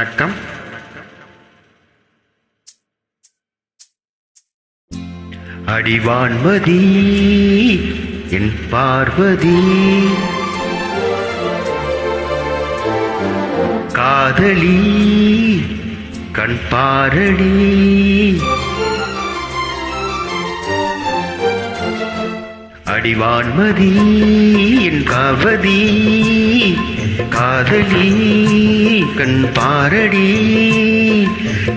வணக்கம். அடிவான்மதி என் பார்வதி, காதலி கண் பாரடி, அடிவான்மதி என் காவதி, காதலி கண் பாரடி,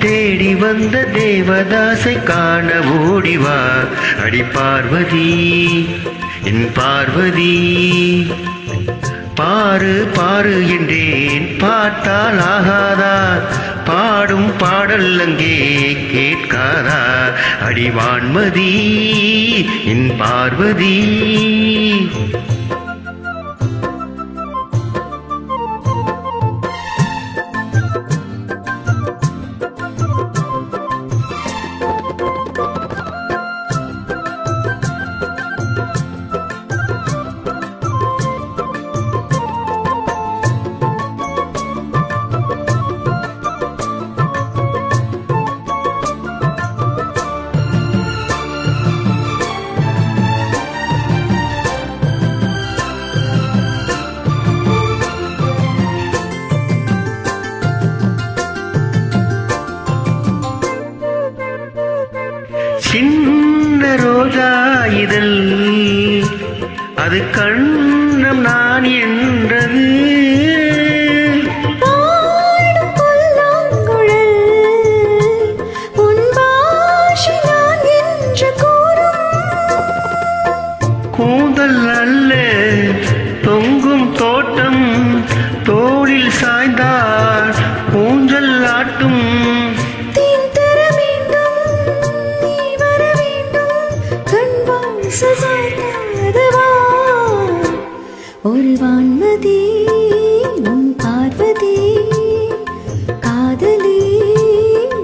தேடி வந்த தேவதாசை காண ஓடிவா. அடி பார்வதி என் பார்வதி, பாரு பாரு என்றேன் பார்த்தால் ஆகாதா, பாடும் பாடல் அங்கே கேட்காதா. அடிவான்மதி என் பார்வதி, சின்ன ரோஜா இதழ் அது கண்ணம் நான் என்றது, கூந்தல் அல்ல தொங்கும் தோட்டம், தோளில் சாய்ந்தால் ஊஞ்சல் ஆட்டும். ஒரு வான்மதி உன் பார்வதி, காதலி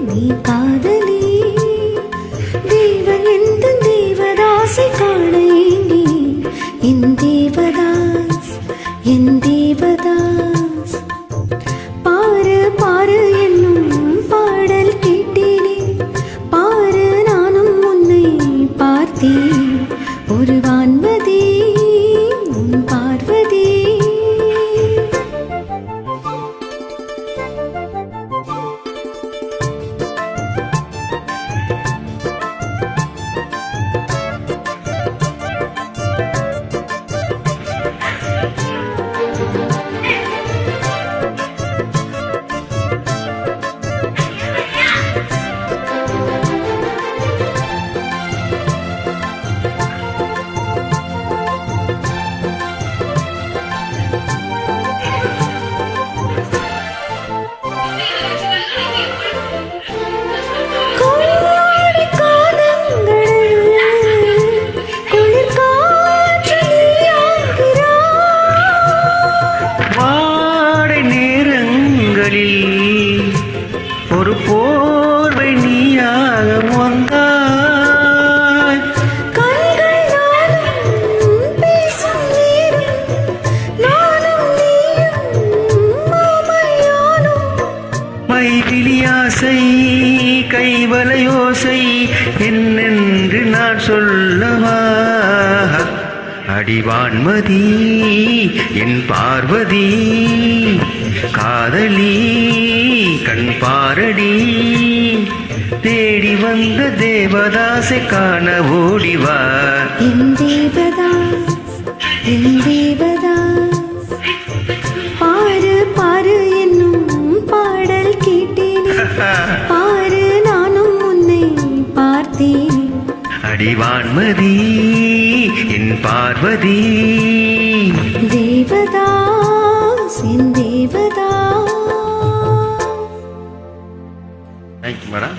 நீ காதலி, தேவன் எந்த தேவதாசை காண ஏங்கி, என் தேவதாஸ் என் தேவதாஸ். பாரு பாரு என்னும் பாடல் கேட்டேனே, பாரு நானும் உன்னை பார்த்தேன். ஒரு வான்மதி உன் பார்வதி, ஒரு போர்வை நீயாக வந்தாய். மைவிலியாசை கைவலையோசை என்னென்று நான் சொல்லவா. அடிவான்மதி என் பார்வதி, காதலி கண் பாரடி, தேடி வந்த தேவதாசை காண ஓடிவா. என் தேவதாஸ் என் தேவதாஸ், பாரு பாரு என்னும் பாடல் கேட்டேனே, பாரு நானும் உன்னை பார்த்தேன். அடிவான்மதி என் பார்வதி, தேவதாஸ் என் தேவதாஸ். Thank you madam.